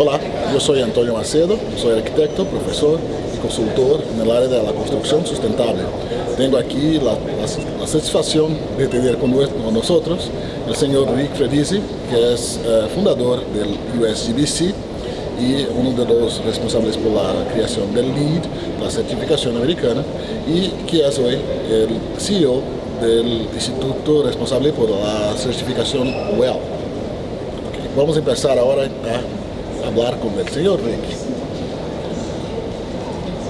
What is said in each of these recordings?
Hola, yo soy Antonio Macedo, soy arquitecto, profesor y consultor en el área de la construcción sustentable. Tengo aquí la satisfacción de tener con nosotros el señor Fedrizzi, que es fundador del USGBC y uno de los responsables por la creación del LEED, la certificación americana, y que es hoy el CEO del Instituto responsable por la certificación WELL. Okay, vamos a empezar ahora a hablar con el señor Rick.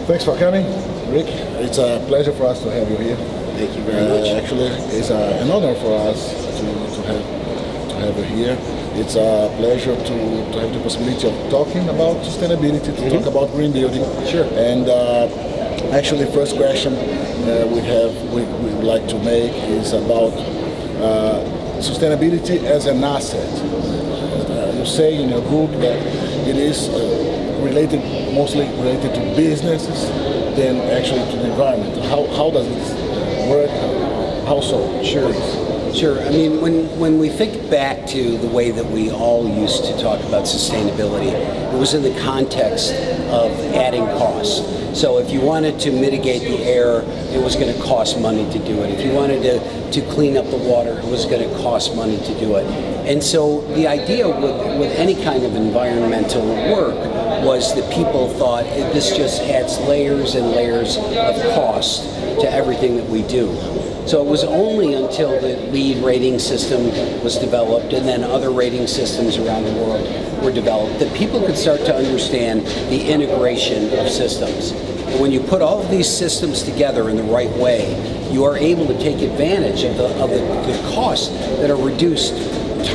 Thanks for coming, Rick. It's a pleasure for us to have you here. Thank you very much. Actually, it's an honor for us to have you here. It's a pleasure to have the possibility of talking about sustainability, to talk about green building. Sure. And actually, first question we would like to make is about sustainability as an asset. You say in your book that it is mostly related to businesses than actually to the environment. How does it work? How so? Sure. I mean, when we think back to the way that we all used to talk about sustainability, it was in the context of adding costs. So if you wanted to mitigate the air, it was going to cost money to do it. If you wanted to clean up the water, it was going to cost money to do it. And so the idea with any kind of environmental work was that people thought this just adds layers and layers of cost to everything that we do. So it was only until the LEED rating system was developed and then other rating systems around the world were developed that people could start to understand the integration of systems. And when you put all of these systems together in the right way, you are able to take advantage of the costs that are reduced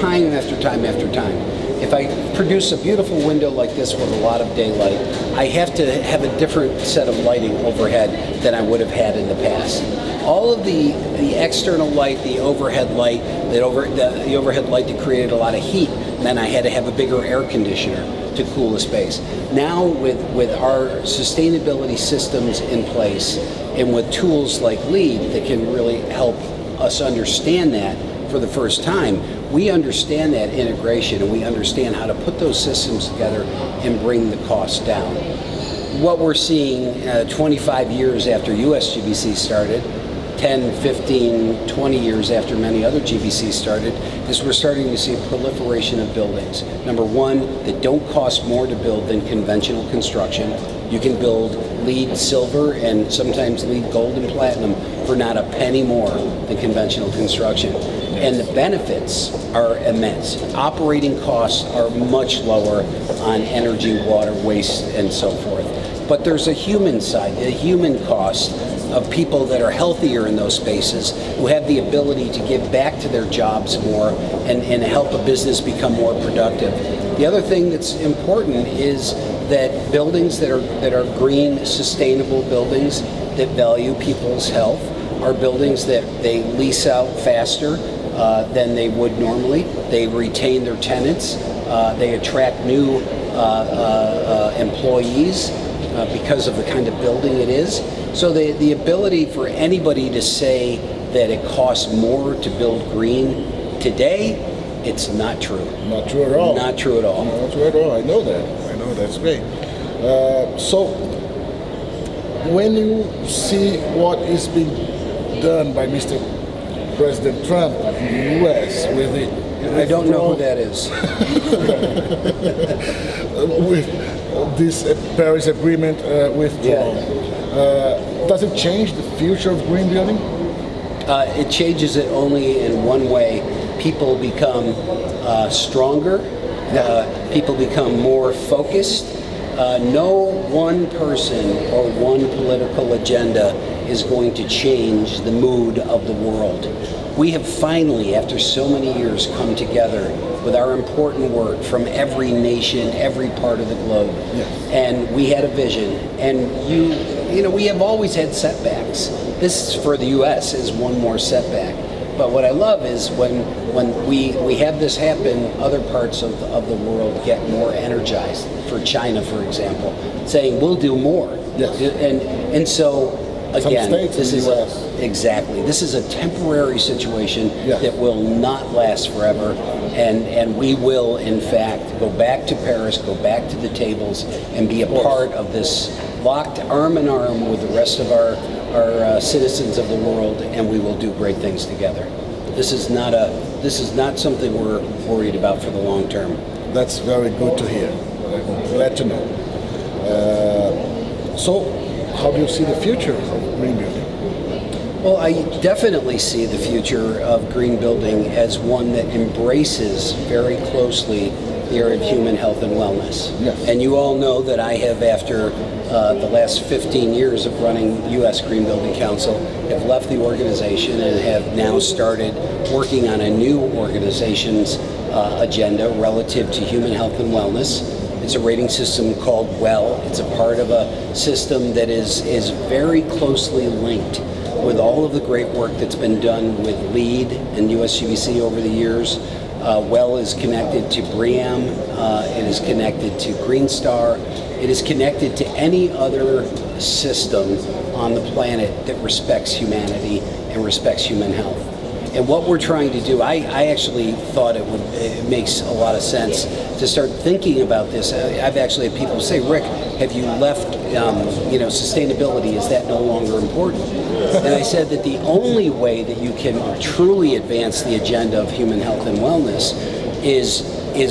time after time after time. If I produce a beautiful window like this with a lot of daylight, I have to have a different set of lighting overhead than I would have had in the past. All of the external light, the overhead light, the overhead light that created a lot of heat, meant I had to have a bigger air conditioner to cool the space. Now with our sustainability systems in place and with tools like LEED that can really help us understand that for the first time, we understand that integration and we understand how to put those systems together and bring the costs down. What we're seeing 25 years after USGBC started, 10, 15, 20 years after many other GBCs started, is we're starting to see a proliferation of buildings. Number one, that don't cost more to build than conventional construction. You can build LEED silver and sometimes LEED gold and platinum for not a penny more than conventional construction. And the benefits are immense. Operating costs are much lower on energy, water, waste, and so forth. But there's a human side, the human cost of people that are healthier in those spaces, who have the ability to give back to their jobs more and help a business become more productive. The other thing that's important is that buildings that are green, sustainable buildings that value people's health are buildings that they lease out faster than they would normally. They retain their tenants. They attract new employees because of the kind of building it is. So the ability for anybody to say that it costs more to build green today, it's not true. Not true at all. Not true at all. Not true at all. I know that. That's great. So when you see what is being done by Mr. President Trump in the U.S. with the... I don't know who that is. with this Paris Agreement withdrawn. Does it change the future of green building? It changes it only in one way. People become stronger. People become more focused. No one person or one political agenda is going to change the mood of the world. We have finally, after so many years, come together with our important work from every nation, every part of the globe. Yes. And we had a vision. And you know, we have always had setbacks. This, for the U.S., is one more setback. But what I love is when we have this happen, other parts of the world get more energized. For China, for example, saying we'll do more. Yes. And so again, states this in is the US. exactly. This is a temporary situation Yes. that will not last forever, and we will, in fact, go back to Paris, go back to the tables, and be a part of this, locked arm in arm with the rest of our citizens of the world, and we will do great things together. This is not something we're worried about for the long term. That's very good to hear. I'm glad to know. So, how do you see the future of green building? Well, I definitely see the future of green building as one that embraces very closely the area of human health and wellness. Yes. And you all know that I have, after the last 15 years of running U.S. Green Building Council, have left the organization and have now started working on a new organization's agenda relative to human health and wellness. It's a rating system called WELL. It's a part of a system that is very closely linked with all of the great work that's been done with LEED and USGBC over the years. WELL is connected to BREEAM, it is connected to Green Star, it is connected to any other system on the planet that respects humanity and respects human health. And what we're trying to do, I actually thought it makes a lot of sense to start thinking about this. I've actually had people say, Rick, have you left sustainability? Is that no longer important? And I said that the only way that you can truly advance the agenda of human health and wellness is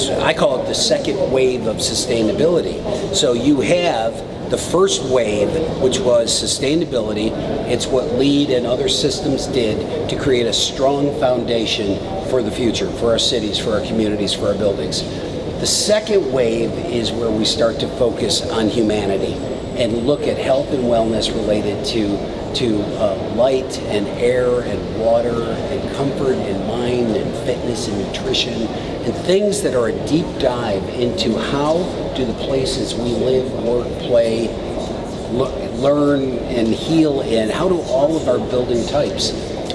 I call it the second wave of sustainability. So you have the first wave, which was sustainability. It's what LEED and other systems did to create a strong foundation for the future, for our cities, for our communities, for our buildings. The second wave is where we start to focus on humanity and look at health and wellness related to light and air and water and comfort and mind and fitness and nutrition and things that are a deep dive into how do the places we live, work, play, learn and heal in, how do all of our building types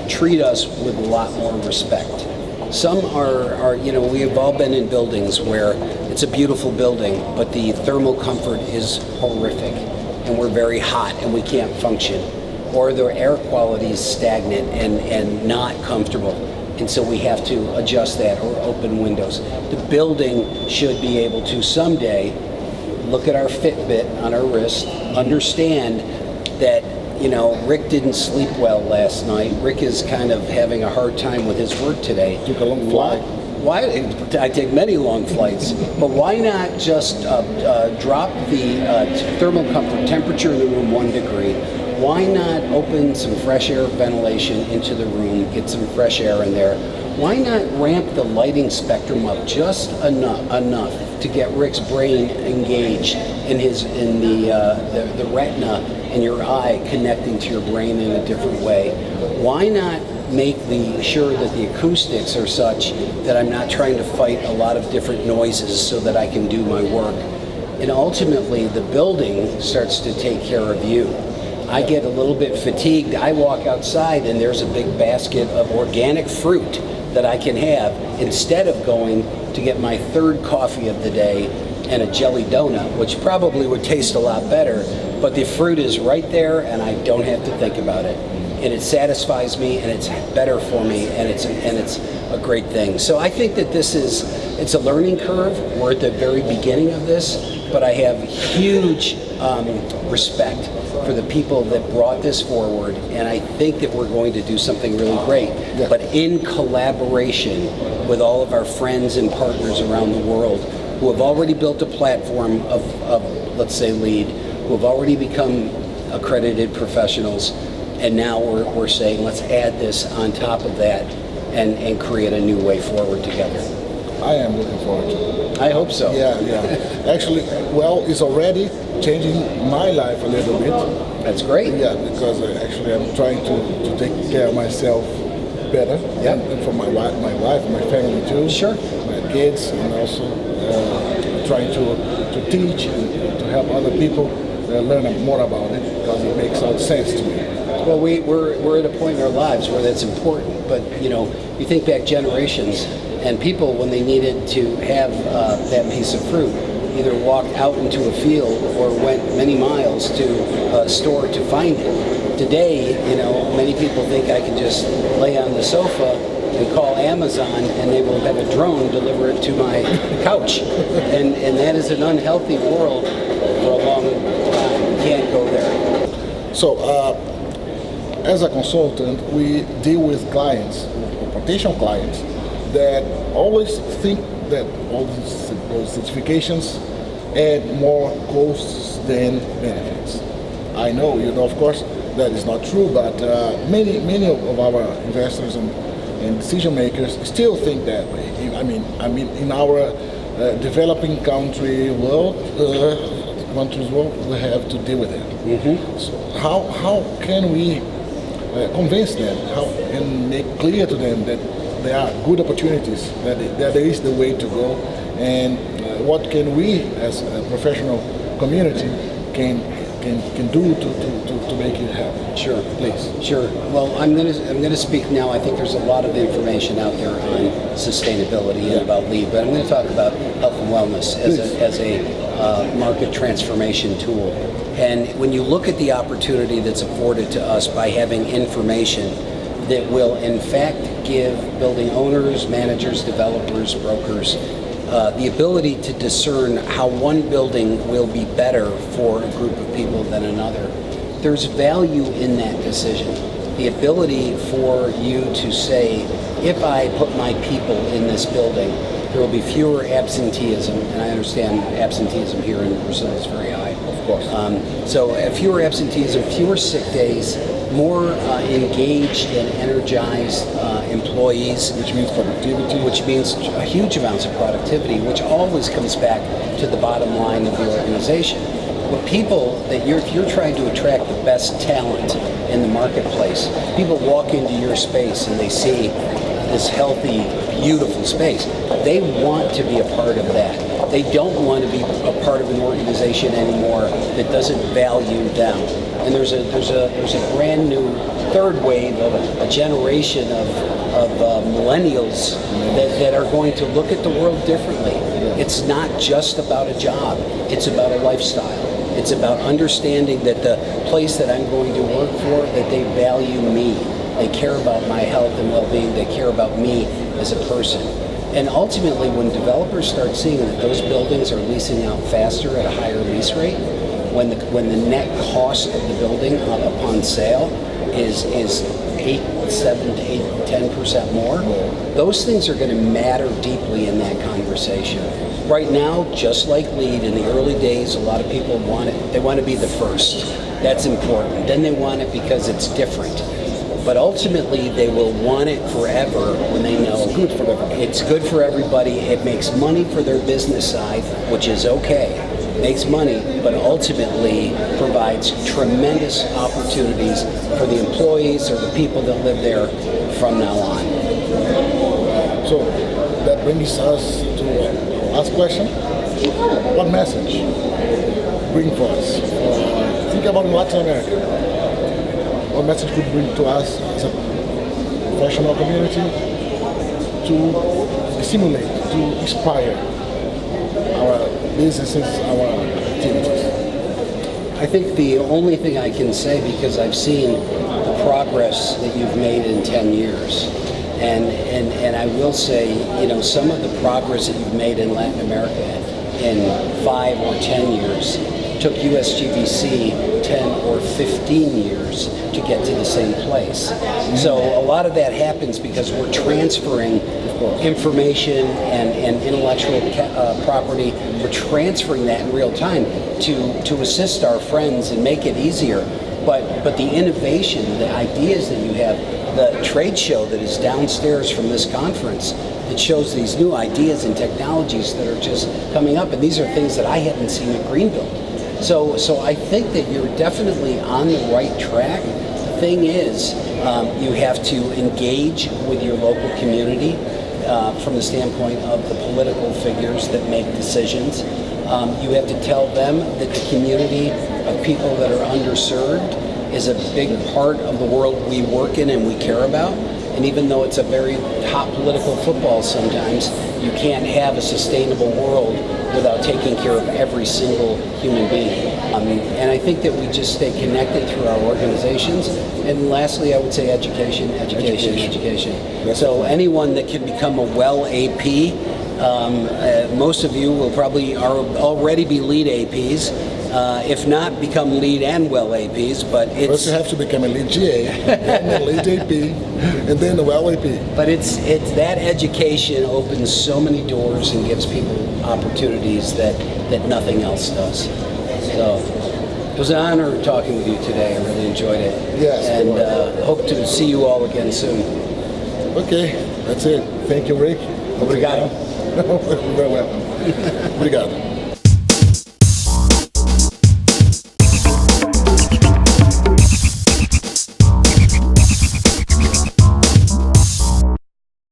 treat us with a lot more respect. Some are we have all been in buildings where it's a beautiful building, but the thermal comfort is horrific and we're very hot and we can't function. Or the air quality is stagnant and not comfortable. And so we have to adjust that or open windows. The building should be able to someday look at our Fitbit on our wrist, understand that, Rick didn't sleep well last night. Rick is kind of having a hard time with his work today. Took a long flight. Why? I take many long flights, but why not just drop the thermal comfort temperature in the room 1 degree? Why not open some fresh air ventilation into the room, get some fresh air in there? Why not ramp the lighting spectrum up just enough to get Rick's brain engaged in the retina in your eye, connecting to your brain in a different way? Why not make sure that the acoustics are such that I'm not trying to fight a lot of different noises so that I can do my work? And ultimately, the building starts to take care of you. I get a little bit fatigued. I walk outside and there's a big basket of organic fruit that I can have instead of going to get my third coffee of the day and a jelly donut, which probably would taste a lot better, but the fruit is right there and I don't have to think about it. And it satisfies me and it's better for me and it's a great thing. So I think that it's a learning curve. We're at the very beginning of this, but I have huge respect for the people that brought this forward, and I think that we're going to do something really great. Yeah. But in collaboration with all of our friends and partners around the world who have already built a platform of let's say, LEED, who have already become accredited professionals, and now we're saying let's add this on top of that and create a new way forward together. I am looking forward to it. I hope so. Yeah. Actually, it's already changing my life a little bit. That's great. Yeah, because actually I'm trying to take care of myself better. Yeah. And for my wife, my family too. Sure. My kids, and also trying to teach and to help other people learn more about it, because it makes all sense to me. Well, we're at a point in our lives where that's important, but you think back generations, and people, when they needed to have that piece of fruit, either walked out into a field or went many miles to a store to find it. Today, many people think I can just lay on the sofa and call Amazon and they will have a drone deliver it to my couch. And that is an unhealthy world for a long time. You can't go there. So, as a consultant, we deal with clients, potential clients, that always think that all those certifications add more costs than benefits. I know, of course, that is not true, but many of our investors and decision makers still think that way. I mean, in our developing countries world, we have to deal with it. Mm-hmm. So how can we convince them? How can make clear to them that there are good opportunities, that there is the way to go, and what can we as a professional community can do to make it happen? Sure, please. Sure. Well, I'm gonna speak now. I think there's a lot of information out there on sustainability and about LEED, but I'm going to talk about health and wellness as a market transformation tool. And when you look at the opportunity that's afforded to us by having information that will in fact give building owners, managers, developers, brokers the ability to discern how one building will be better for a group of people than another, there's value in that decision. The ability for you to say, if I put my people in this building, there will be fewer absenteeism, and I understand absenteeism here in Brazil is very high. Of course. So fewer absenteeism, fewer sick days, more engaged and energized employees. Which means productivity. Which means huge amounts of productivity, which always comes back to the bottom line of the organization. But people if you're trying to attract the best talent in the marketplace, people walk into your space and they see this healthy, beautiful space. They want to be a part of that. They don't want to be a part of an organization anymore that doesn't value them. And there's a brand new third wave of a generation of millennials that are going to look at the world differently. It's not just about a job. It's about a lifestyle. It's about understanding that the place that I'm going to work for, that they value me. They care about my health and well-being. They care about me as a person. And ultimately, when developers start seeing that those buildings are leasing out faster at a higher lease rate, when the net cost of the building upon sale is 7 to 10% more, those things are going to matter deeply in that conversation. Right now, just like LEED, in the early days, a lot of people want it. They want to be the first. That's important. Then they want it because it's different. But ultimately, they will want it forever when they know it's good for everybody. It makes money for their business side, which is okay. It makes money, but ultimately provides tremendous opportunities for the employees or the people that live there from now on. So that brings us to the last question. What message bring for us? Think about Latin America. What message could bring to us as a professional community to stimulate, to inspire our businesses, our activities? I think the only thing I can say, because I've seen the progress that you've made in 10 years, and I will say, some of the progress that you've made in Latin America in 5 or 10 years took USGBC 10 or 15 years to get to the same place. So a lot of that happens because we're transferring information and intellectual property. We're transferring that in real time to assist our friends and make it easier. But the innovation, the ideas that you have, the trade show that is downstairs from this conference that shows these new ideas and technologies that are just coming up, and these are things that I hadn't seen at Greenbuild. So I think that you're definitely on the right track. The thing is, you have to engage with your local community from the standpoint of the political figures that make decisions. You have to tell them that the community of people that are underserved is a big part of the world we work in and we care about. And even though it's a very hot political football sometimes, you can't have a sustainable world without taking care of every single human being. And I think that we just stay connected through our organizations. And lastly, I would say education. So anyone that can become a well AP, most of you will probably already be lead APs. If not, become lead and well APs, but it's... First you have to become a lead GA, then a lead AP, and then a well AP. But it's that education opens so many doors and gives people opportunities that nothing else does. So it was an honor talking with you today. I really enjoyed it. Yes. And hope to see you all again soon. Okay, that's it. Thank you, Rick. Obrigado. You're very welcome. Obrigado.